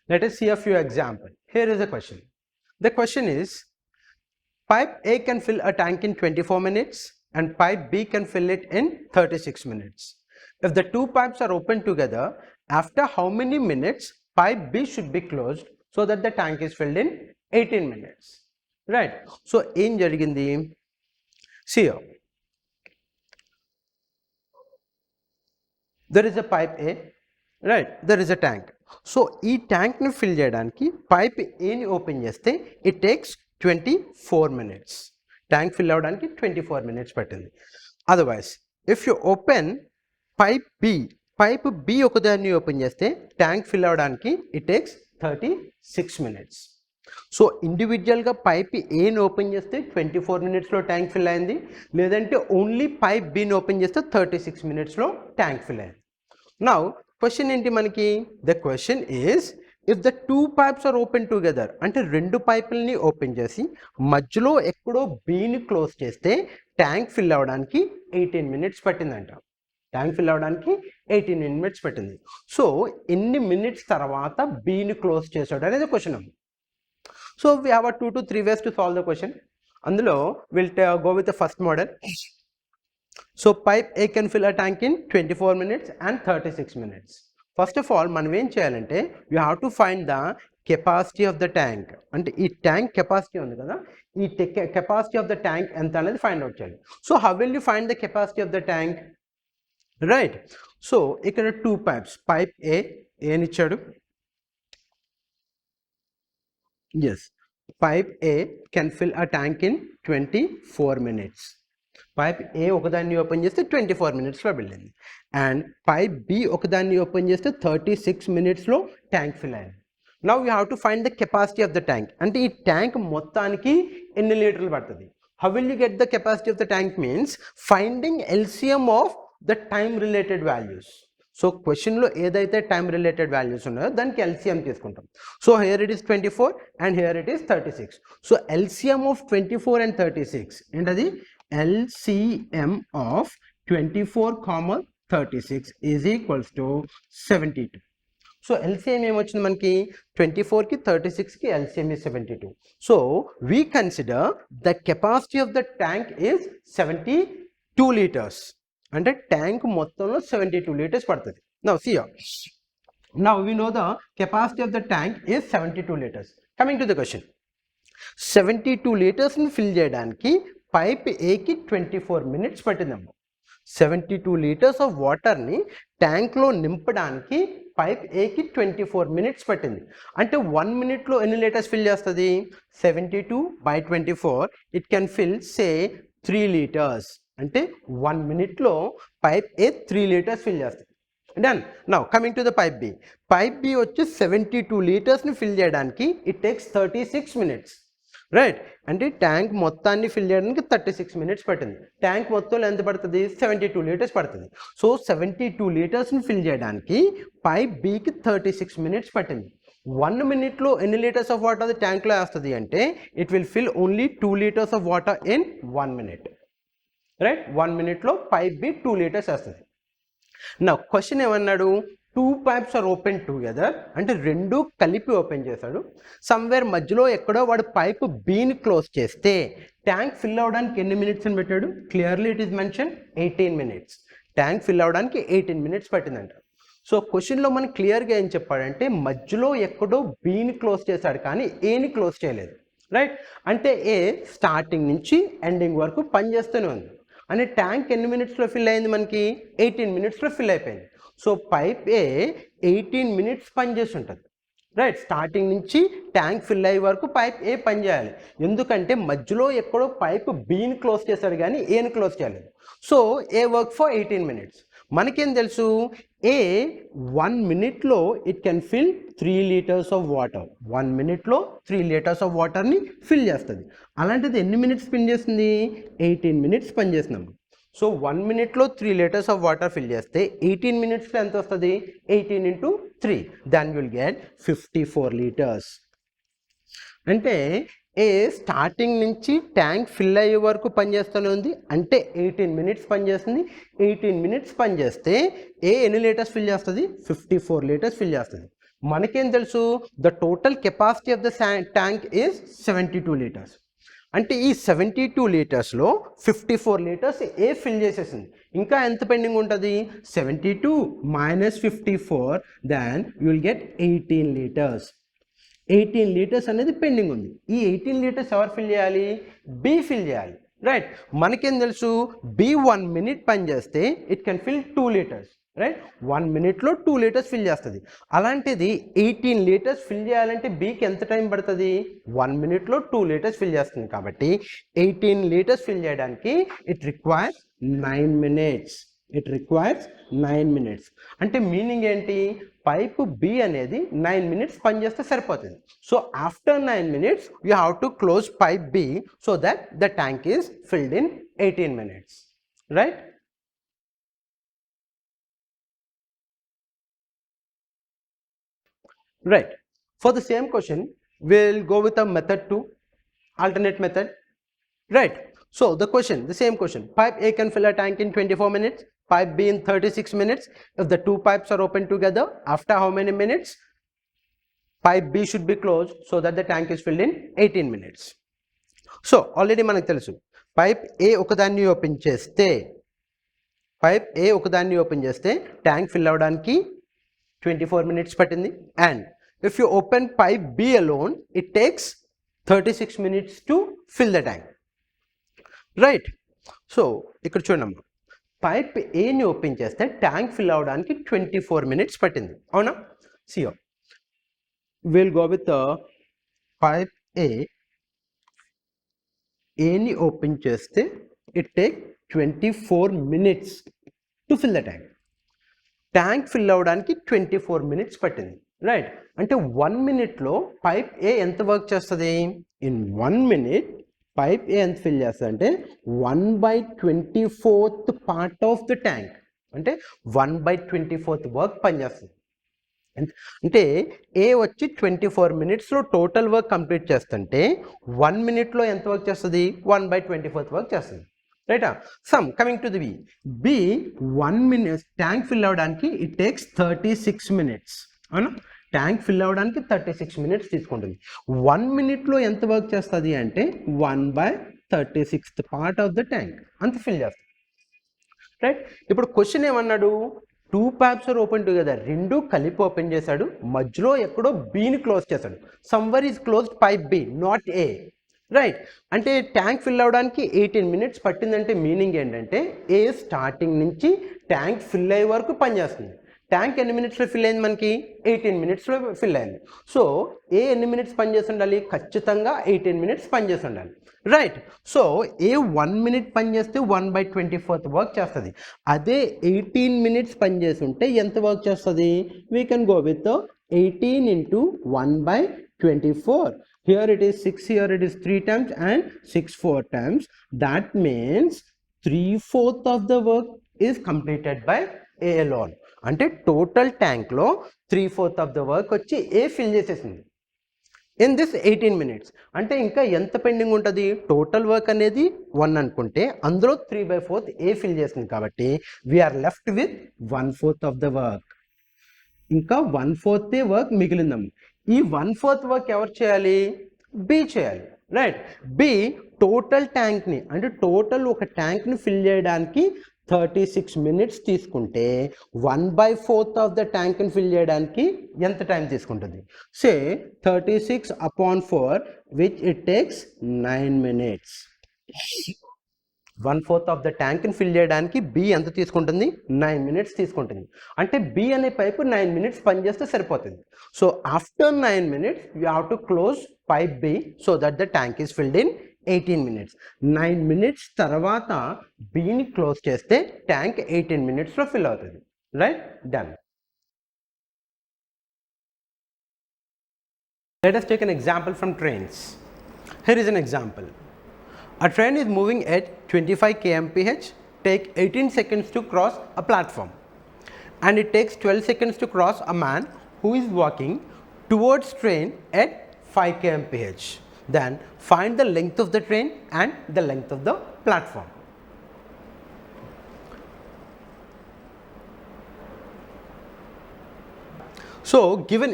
Let us see a few examples. Here is a question. The question is, pipe A can fill a tank in 24 minutes and pipe B can fill it in 36 minutes. If the two pipes are open together, after how many minutes pipe B should be closed so that the tank is filled in 18 minutes? Right. So, in jarigindi, see here. There is a pipe A, right? There is a tank. So, ఈ tank ని fill చేయడానికి pipe A ని open చేస్తే it takes 24 minutes. Tank fill అవడానికి 24 minutes పట్టింది. Otherwise, if you open pipe B ఒకదాన్ని open చేస్తే tank fill అవడానికి it takes 36 minutes. సో ఇండివిజువల్గా పైప్ ఏని ఓపెన్ చేస్తే 24 మినిట్స్లో ట్యాంక్ ఫిల్ అయింది, లేదంటే ఓన్లీ పైప్ బిని ఓపెన్ చేస్తే 36 మినిట్స్లో ట్యాంక్ ఫిల్ అయింది. నౌ క్వశ్చన్ ఏంటి మనకి? The question is, if the two pipes are open together, అంటే రెండు పైపుల్ని ఓపెన్ చేసి మధ్యలో ఎక్కడో బీని క్లోజ్ చేస్తే ట్యాంక్ ఫిల్ అవ్వడానికి 18 మినిట్స్ పట్టిందంట. ట్యాంక్ ఫిల్ అవ్వడానికి 18 మినిట్స్ పట్టింది. సో ఎన్ని మినిట్స్ తర్వాత బీని క్లోజ్ చేసాడు అనేది question. So we have a 2 to 3 ways to solve the question. అందులో we'll go with the first model. So pipe A can fill a tank in 24 minutes and 36 minutes. First of all, మనం ఏం చేయాలంటే you have to find the capacity of the tank. అంటే ఈ tank capacity ఉంది కదా, ఈ capacity of the tank ఎంత అనేది ఫైండ్ అవుట్ చేయాలి. So how will you find the capacity of the tank? Right. So ఇక్కడ 2 pipes, pipe A అని ఇచ్చాడు. Yes, pipe A can fill a tank in 24 minutes. Pipe A ఒకదాన్ని open చేస్తే 24 మినిట్స్లో వెళ్ళింది, అండ్ పైప్ B ఒకదాన్ని open చేస్తే 36 మినిట్స్లో ట్యాంక్ ఫిల్ అయింది. Now you have to find the capacity of the tank. అంటే ఈ ట్యాంక్ మొత్తానికి ఎన్ని లీటర్లు పడుతుంది? How will you get the capacity of the tank means finding LCM of the time related values. So క్వశ్చన్లో ఏదైతే time related values ఉన్నాయో దానికి ఎల్సిఎం తీసుకుంటాం. So here it is 24 and here it is 36. So LCM of 24 and 36 ఏంటది? LCM of 24, 36 is equals to 72. So LCM ఏమొచ్చింది మనకి? 24కి 36కి LCM is 72. So we consider the capacity of the tank is 72 litres. అంటే tank మొత్తంలో 72 litres పడుతుంది. Now see here, now we know the capacity of the tank is 72 litres. Coming to the question, 72 లీటర్స్ని fill చేయడానికి pipe ఏకి 24 minutes పట్టిందమ్మా. 72 litres of వాటర్ని ట్యాంక్లో నింపడానికి pipe ఏకి 24 మినిట్స్ పట్టింది. అంటే 1 మినిట్లో ఎన్ని లీటర్స్ ఫిల్ చేస్తుంది? 72/24 it can fill say 3 litres. అంటే 1 మినిట్లో పైప్ ఏ 3 లీటర్స్ ఫిల్ చేస్తుంది. Done. Now coming to the pipe B. Pipe B వచ్చి 72 లీటర్స్ని ఫిల్ చేయడానికి ఇట్ టేక్స్ 36 మినిట్స్. రైట్. అంటే ట్యాంక్ మొత్తాన్ని ఫిల్ చేయడానికి 36 మినిట్స్ పట్టింది. ట్యాంక్ మొత్తంలో ఎంత పడుతుంది? 72 లీటర్స్ పడుతుంది. సో 72 లీటర్స్ని ఫిల్ చేయడానికి పైప్ బికి 36 మినిట్స్ పట్టింది. 1 మినిట్లో ఎన్ని లీటర్స్ ఆఫ్ వాటర్ ట్యాంక్లో వేస్తుంది అంటే it will fill only 2 litres of water in 1 minute. Right. 1 మినిట్లో పైప్ బి 2 లీటర్స్ వస్తుంది. నా క్వశ్చన్ ఏమన్నాడు? 2 పైప్స్ ఆర్ ఓపెన్ టుగెదర్, అంటే రెండు కలిపి ఓపెన్ చేశాడు. సమ్వేర్ మధ్యలో ఎక్కడో వాడు పైప్ బిని క్లోజ్ చేస్తే ట్యాంక్ ఫిల్ అవ్వడానికి ఎన్ని మినిట్స్ అని పెట్టాడు? Clearly it is mention 18 minutes. Tank fill అవ్వడానికి 18 మినిట్స్ పట్టిందంట. సో క్వశ్చన్లో మనకి క్లియర్గా ఏం చెప్పాడంటే మధ్యలో ఎక్కడో బిని క్లోజ్ చేశాడు కానీ ఏని క్లోజ్ చేయలేదు. రైట్. అంటే ఏ స్టార్టింగ్ నుంచి ఎండింగ్ వరకు పనిచేస్తూనే ఉంది. అంటే ట్యాంక్ ఎన్ని మినిట్స్లో ఫిల్ అయింది మనకి? 18 మినిట్స్లో ఫిల్ అయిపోయింది. సో పైప్ ఏ 18 మినిట్స్ పనిచేసి ఉంటుంది. రైట్. స్టార్టింగ్ నుంచి ట్యాంక్ ఫిల్ అయ్యే వరకు పైప్ ఏ పని చేయాలి. ఎందుకంటే మధ్యలో ఎక్కడో పైప్ బిని క్లోజ్ చేశాడు కానీ ఏని క్లోజ్ చేయలేదు. So A work for 18 minutes. మనకేం తెలుసు? ఏ 1 మినిట్లో it can fill 3 litres of water. 1 మినిట్లో 3 లీటర్స్ ఆఫ్ వాటర్ని ఫిల్ చేస్తుంది. అలాంటిది ఎన్ని మినిట్స్ స్పెండ్ చేస్తుంది? 18 మినిట్స్ పని చేస్తున్నాం. సో 1 మినిట్లో 3 లీటర్స్ ఆఫ్ వాటర్ ఫిల్ చేస్తే 18 మినిట్స్లో ఎంత వస్తుంది? 18 into 3, than will get 54 litres. అంటే ఏ స్టార్టింగ్ నుంచి ట్యాంక్ ఫిల్ అయ్యే వరకు పనిచేస్తూనే ఉంది. అంటే 18 మినిట్స్ పనిచేస్తుంది. 18 మినిట్స్ పనిచేస్తే ఏ ఎన్ని లీటర్స్ ఫిల్ చేస్తుంది? 54 లీటర్స్ ఫిల్ చేస్తుంది. మనకేం తెలుసు the total capacity of the tank is 72 litres. అంటే ఈ 72 లీటర్స్లో 54 లీటర్స్ ఏ ఫిల్ చేసేసింది. ఇంకా ఎంత పెండింగ్ ఉంటుంది? 72 - 54, then you will get 18 litres. 18 litres అనేది పెండింగ్ ఉంది. ఈ 18 లీటర్స్ ఎవరు ఫిల్ చేయాలి? బి ఫిల్ చేయాలి, రైట్. మనకేం తెలుసు బి 1 minute పని చేస్తే it can fill 2 litres, right. 1 minuteలో 2 లీటర్స్ ఫిల్ చేస్తుంది. అలాంటిది 18 లీటర్స్ ఫిల్ చేయాలంటే బీకి ఎంత టైం పడుతుంది? 1 minuteలో 2 లీటర్స్ ఫిల్ చేస్తుంది. కాబట్టి 18 లీటర్స్ ఫిల్ చేయడానికి ఇట్ రిక్వైర్స్ 9 minutes. అంటే మీనింగ్ ఏంటి? పైప్ బి అనేది 9 minutes పనిచేస్తే సరిపోతుంది. So after 9 minutes you have to close pipe B so that the tank is filled in 18 minutes, right. Right. For the same question, we'll go with a method 2, alternate method. Right. So the same question. Pipe A can fill a tank in 24 minutes, pipe B in 36 minutes. If the two pipes are open together, after how many minutes? Pipe B should be closed so that the tank is filled in 18 minutes. So already మనకు తెలుసు pipe A ఒకదాన్ని open చేస్తే tank fill అవడానికి 24 minutes పట్టింది. And if you open pipe B alone, it takes 36 minutes to fill the tank, right. So ఇక్కడ చూడమ్మా, pipe ఏని open చేస్తే ట్యాంక్ ఫిల్ అవడానికి 24 minutes పట్టింది, అవునా? సియో విల్ గో విత్ పైప్ ఏని ఓపెన్ చేస్తే it take 24 minutes to fill the tank. Tank fill అవ్వడానికి 24 minutes పట్టింది, రైట్. అంటే 1 minuteలో పైప్ ఏ ఎంత వర్క్ చేస్తుంది? ఇన్ 1 minute పైప్ ఏ ఎంత ఫిల్ చేస్తుంది అంటే 1/24th part of the tank, అంటే 1/24th వర్క్ పనిచేస్తుంది. అంటే ఏ వచ్చి 24 minutesలో టోటల్ వర్క్ కంప్లీట్ చేస్తుంటే 1 minuteలో ఎంత వర్క్ చేస్తుంది? 1/24th వర్క్ చేస్తుంది, రైటా. Some coming to the B 1 minute tank fill అవ్వడానికి ఇట్ టేక్స్ 36 minutes, అవునా? ట్యాంక్ ఫిల్ అవ్వడానికి 36 minutes తీసుకుంటుంది. 1 minuteలో ఎంత వర్క్ చేస్తుంది అంటే 1/36th part of the tank అంత ఫిల్ చేస్తుంది, రైట్. ఇప్పుడు క్వశ్చన్ ఏమన్నాడు? 2 pipes are open together, రెండు కలిపి ఓపెన్ చేశాడు, మధ్యలో ఎక్కడో బిని క్లోజ్ చేశాడు. Somewhere is closed pipe B, not A, right. అంటే ట్యాంక్ ఫిల్ అవ్వడానికి 18 minutes పట్టిందంటే మీనింగ్ ఏంటంటే ఏ స్టార్టింగ్ నుంచి ట్యాంక్ ఫిల్ అయ్యే వరకు పనిచేస్తుంది. ట్యాంక్ ఎన్ని మినిట్స్లో ఫిల్ అయింది? మనకి 18 minutesలో ఫిల్ అయింది. సో ఏ ఎన్ని మినిట్స్ పనిచేసి ఉండాలి? ఖచ్చితంగా 18 minutes పనిచేసి ఉండాలి, రైట్. సో ఏ 1 minute పనిచేస్తే 1/24th వర్క్ చేస్తుంది. అదే 18 minutes పనిచేసి ఉంటే ఎంత వర్క్ చేస్తుంది? We can go with 18 into 1/24. Here it is 6, here it is 3 times and 6 4 times. That means 3/4 of the work is completed by A alone. అంటే total ట్యాంక్లో 3/4 of the work వచ్చి ఏ fill చేసేసింది in this 18 minutes. అంటే ఇంకా ఎంత pending ఉంటుంది? Total work అనేది 1 అనుకుంటే అందులో 3/4 ఏ ఫిల్ చేసింది కాబట్టి we are left with 1/4 of the work. ఇంకా 1/4 వర్క్ మిగిలిందాం. ఈ 1/4 వర్క్ ఎవరు చేయాలి? బి చేయాలి, రైట్. బి టోటల్ ట్యాంక్ని అంటే టోటల్ ఒక ట్యాంక్ని ఫిల్ చేయడానికి 36 minutes తీసుకుంటే 1/4 ఆఫ్ ద ట్యాంక్ని ఫిల్ చేయడానికి ఎంత టైం తీసుకుంటుంది? Say 36/4 which it takes 9 minutes. 1/4 of the ట్యాంక్ని ఫిల్ చేయడానికి బి ఎంత తీసుకుంటుంది? 9 minutes తీసుకుంటుంది. అంటే బి అనే పైపు 9 minutes పనిచేస్తే సరిపోతుంది. So after 9 minutes you have to close pipe B so that the tank is filled in 18 minutes. 9 minutes తర్వాత బిని క్లోజ్ చేస్తే ట్యాంక్ 18 minutesలో ఫిల్ అవుతుంది, right. Done. Let us take an example from trains. Here is an example. A train is moving at 25 kmph, take 18 seconds to cross a platform, and it takes 12 seconds to cross a man who is walking towards train at 5 kmph. Then find the length of the train and the length of the platform. So given